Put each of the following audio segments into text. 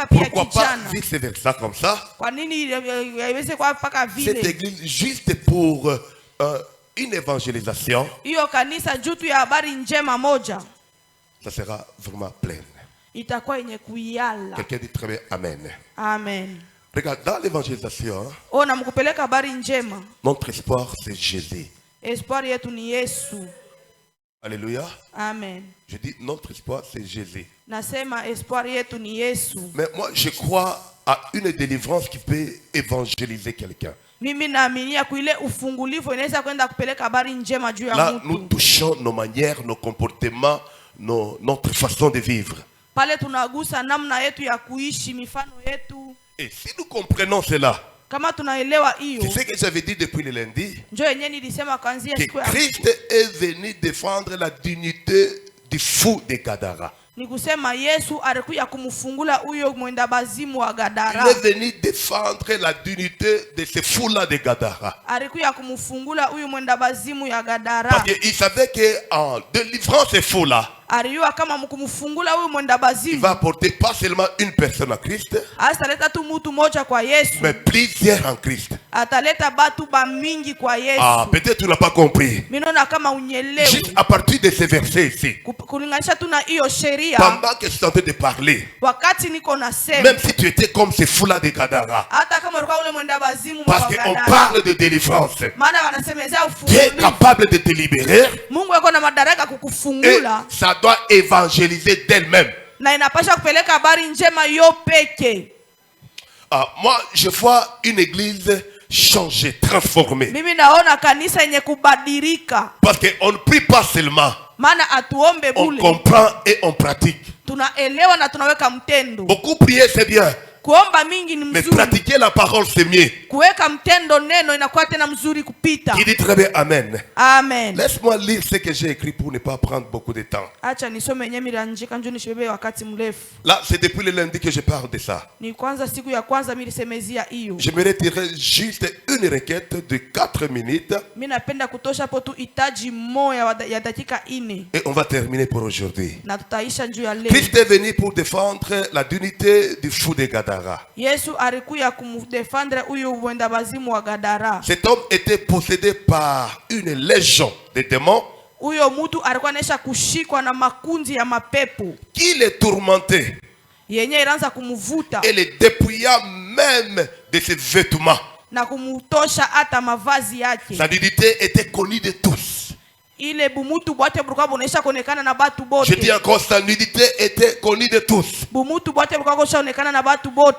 Pourquoi pas vice versa comme ça? Cette église juste pour une évangélisation, ça sera vraiment pleine. Quelqu'un dit très bien Amen. Amen. Regarde, dans l'évangélisation, notre espoir c'est Jésus. Alléluia. Amen. Je dis notre espoir c'est Jésus. Nasema espoir yetu ni Yesu. Mais moi je crois à une délivrance qui peut évangéliser quelqu'un. Là nous touchons nos manières, nos comportements, notre façon de vivre. Et si nous comprenons cela, c'est ce que j'avais dit depuis le lundi, que Christ est venu défendre la dignité du fou de Gadara. Il est venu défendre la dignité de ce fou-là de Gadara. Parce qu'il savait qu'en délivrant ce fou-là, il va apporter pas seulement une personne à Christ, mais plusieurs en Christ. Ah, peut-être tu n'as pas compris. Juste à partir de ces versets ici, pendant que je suis en train de parler, même si tu étais comme ce fou-là de Gadara, parce qu'on parle de délivrance, tu es capable de te libérer, et ça doit évangéliser d'elle-même. Ah, moi, je vois une église changée, transformée. Parce qu'on ne prie pas seulement, on comprend et on pratique. Beaucoup prier, c'est bien. Mais pratiquer la parole c'est mieux. Il dit très bien Amen. Amen. Laisse-moi lire ce que j'ai écrit pour ne pas prendre beaucoup de temps. Là c'est depuis le lundi que je parle de ça. Je me retirerai juste une requête de 4 minutes. Et on va terminer pour aujourd'hui. Christ est venu pour défendre la dignité du fou de Gadara. Cet homme était possédé par une légion de démons qui le tourmentait et le dépouilla même de ses vêtements. Sa dignité était connue de tous. Je dis encore, sa nudité était connue de tous.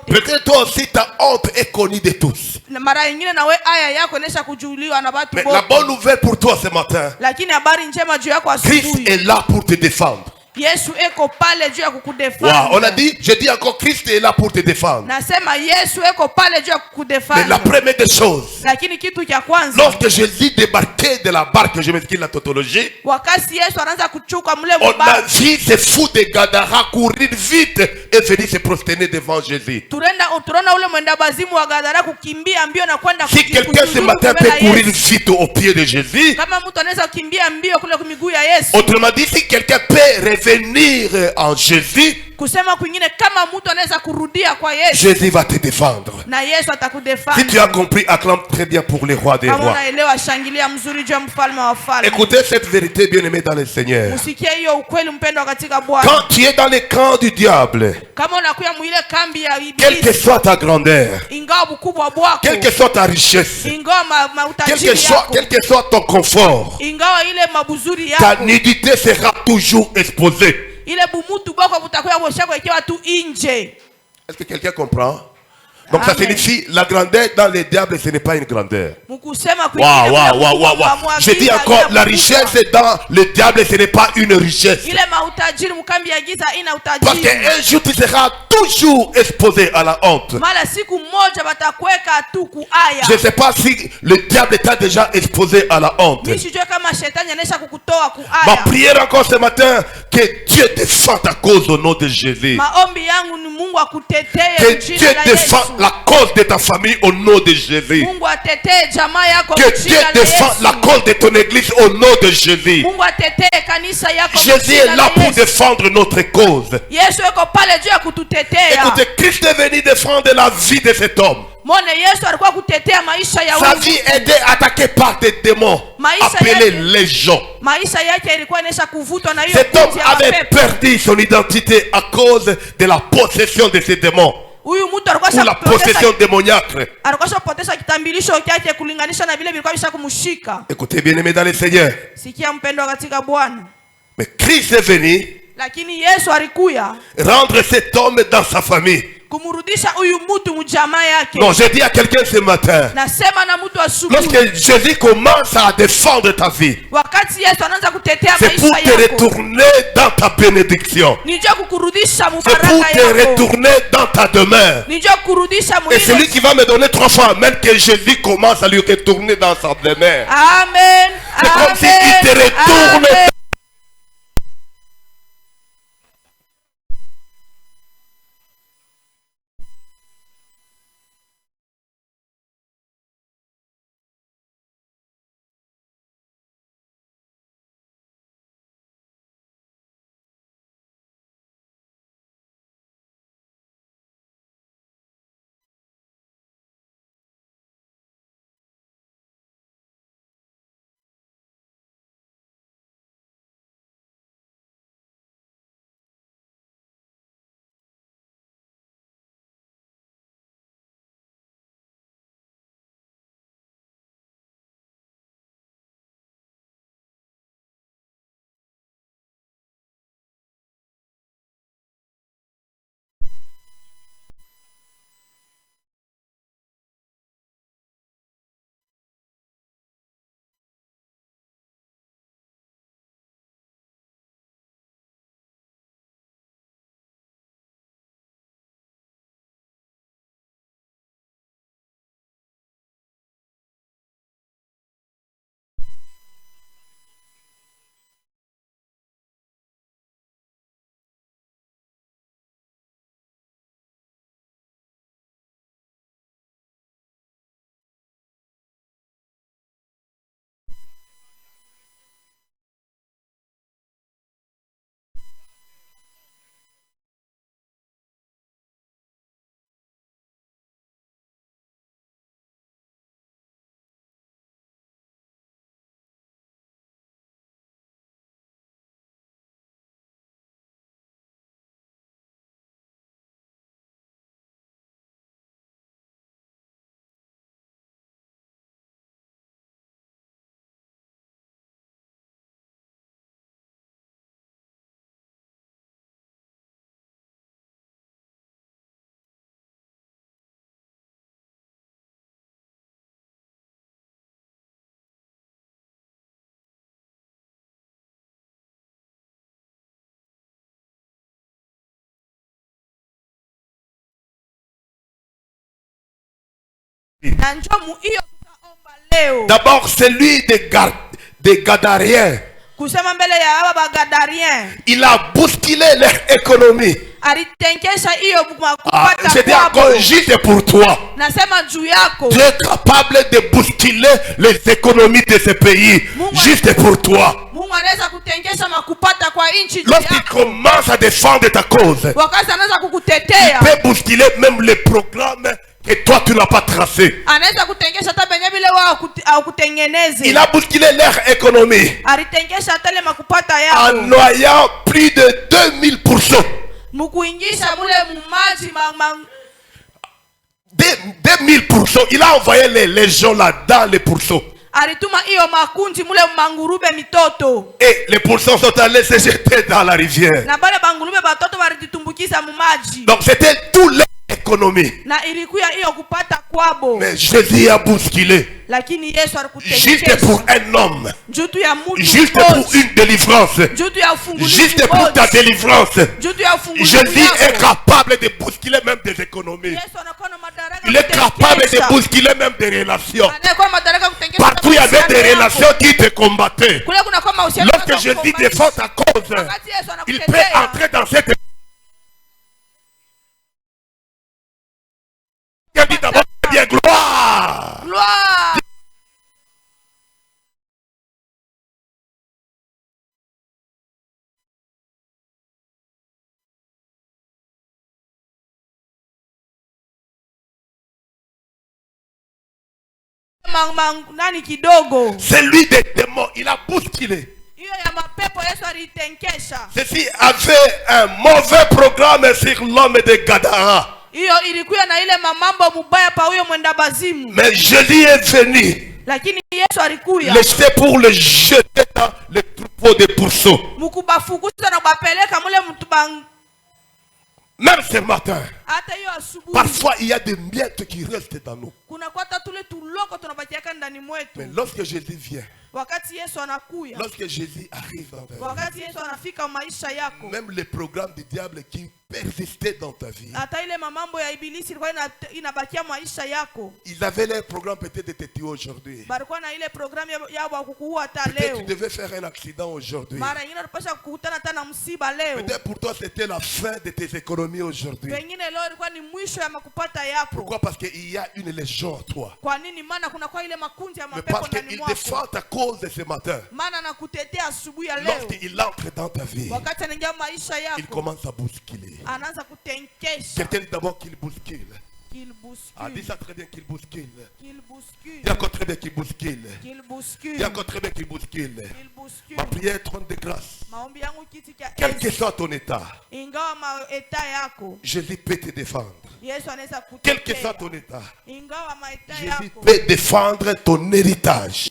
Peut-être toi aussi ta honte est connue de tous. Mais la bonne nouvelle pour toi ce matin, Christ est là pour te défendre. Wow, on a dit, je dis encore, Christ est là pour te défendre. Mais la première des choses, lorsque Jésus débarquait de la barque, je m'excuse la tautologie, on a vu ces fous de Gadara courir vite et venir se prosterner devant Jésus. Si quelqu'un ce matin peut courir vite au pied de Jésus, autrement dit, si quelqu'un peut revenir en Jésus, Jésus va te défendre. Si tu as compris, acclame très bien pour les rois des rois. Écoutez cette vérité, bien-aimé dans le Seigneur. Quand tu es dans le camp du diable, quelle que soit ta grandeur, quelle que soit ta richesse, quel que soit ton confort, ta nudité sera toujours exposée. Est-ce que quelqu'un comprend? Donc ça signifie la grandeur dans les diables, ce n'est pas une grandeur. Je dis encore, la richesse dans le diable, ce n'est pas une richesse. Parce qu'un jour tu seras toujours exposé à la honte. Je ne sais pas si le diable t'a déjà exposé à la honte. Ma prière encore ce matin, que Dieu défende ta cause au nom de Jésus. Que Dieu défende la cause de ta famille au nom de Jésus. Que Dieu défende la cause de ton église au nom de Jésus. Jésus est là pour défendre notre cause. Écoutez, Christ est venu défendre la vie de cet homme. Sa vie était attaquée par des démons appelés les gens. Cet homme avait perdu son identité à cause de la possession de ces démons. Ou la possession démoniaque. Écoutez bien aimés dans le Seigneur. Mais Christ est venu rendre cet homme dans sa famille. Non, je dis à quelqu'un ce matin, lorsque Jésus commence à défendre ta vie, c'est pour te retourner dans ta bénédiction. C'est pour te retourner dans ta demeure. Et celui qui va me donner 3 fois amen, que Jésus commence à lui retourner dans sa demeure. Amen. C'est comme s'il te retourne. D'abord, c'est lui des Gadariens. Il a bousculé leur économie. Je dis encore, juste pour toi. Tu es capable de bousculer les économies de ce pays. Juste pour toi. Lorsqu'il commence à défendre ta cause, il peut bousculer même les programmes que toi tu n'as pas tracé. Il a bousculé leur économie en noyant plus de 2000%. 2000%. Il a envoyé les gens là-dedans, les pourceaux. Et les pourceaux sont allés se jeter dans la rivière. Donc c'était tout l'économie. Mais Jésus a bousculé. Juste pour un homme. Juste pour une délivrance. Juste pour ta délivrance. Jésus est capable de bousculer même des économies. Il est capable de bousculer même des relations. Partout il y avait des relations qui te combattaient. Lorsque Jésus défend ta cause, il peut entrer dans cette Celui des démons, il a bousculé. Ceci avait un mauvais programme sur l'homme de Gadara. Mais Jésus est venu. Laissé pour le jeter dans les troupeaux des pourceaux. Même ce matin, parfois il y a des miettes qui restent dans nous. Mais lorsque Jésus vient, lorsque Jésus arrive dans ta vie, même les programmes du diable qui persistaient dans ta vie, ils avaient leur programme peut-être de te tuer aujourd'hui. Peut-être tu devais faire un accident aujourd'hui. Peut-être pour toi c'était la fin de tes économies aujourd'hui. Pourquoi? Parce qu'il y a une légion en toi. Mais parce qu'il défend ta cause de ce matin. Lorsqu'il entre dans ta vie, il commence à bousculer. Quelqu'un dit d'abord qu'il bouscule. Ah, dis ça très bien, qu'il bouscule. Il y a encore très bien qu'il bouscule. Il y a encore très bien qu'il bouscule. Ma prière trône de grâce. Quel que soit ton état, Jésus peut te défendre. Quel que soit ton état, Jésus peut défendre ton héritage.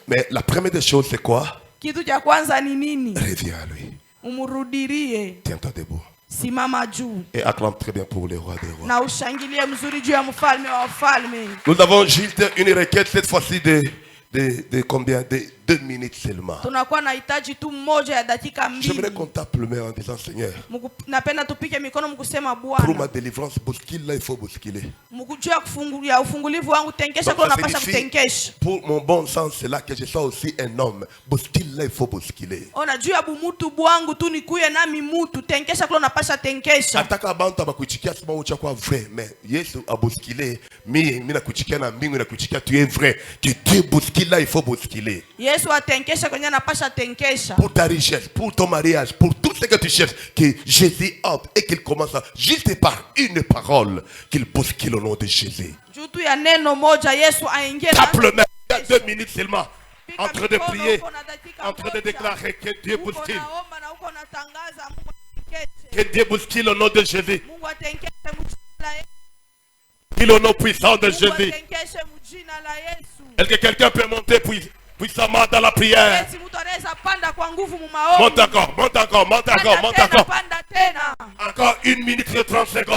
Mais la première des choses, c'est quoi? Reviens à lui. Tiens-toi debout. Et acclame très bien pour le roi des rois. Nous avons juste une requête cette fois-ci de combien? De 2 minutes seulement. J'aimerais qu'on tape le main en disant: Seigneur, pour ma délivrance, bouscule là, il faut bousculer. Pour mon bon sens, c'est là que je sois aussi un homme. Bouscule là, il faut bousculer. Ataka bantu abakuchikia sema uchakuwa vrai, mais Yesu a bousculé. Mimi nakuchikia na mbingu nakuchikia tu es vrai. Que Dieu bouscule là, il faut bousculer. Pour ta richesse, pour ton mariage, pour tout ce que tu cherches, que Jésus entre et qu'il commence à, juste par une parole, qu'il bouscule au nom de Jésus. Tape le main, il y a 2 minutes seulement, en train de prier, en train de déclarer que Dieu bouscule. Que Dieu bouscule au nom de Jésus. Il au nom puissant de Jésus. Est-ce que quelqu'un peut monter puissamment dans la prière? Monte encore, monte encore, monte encore, monte encore. Encore 1 minute et 30 secondes.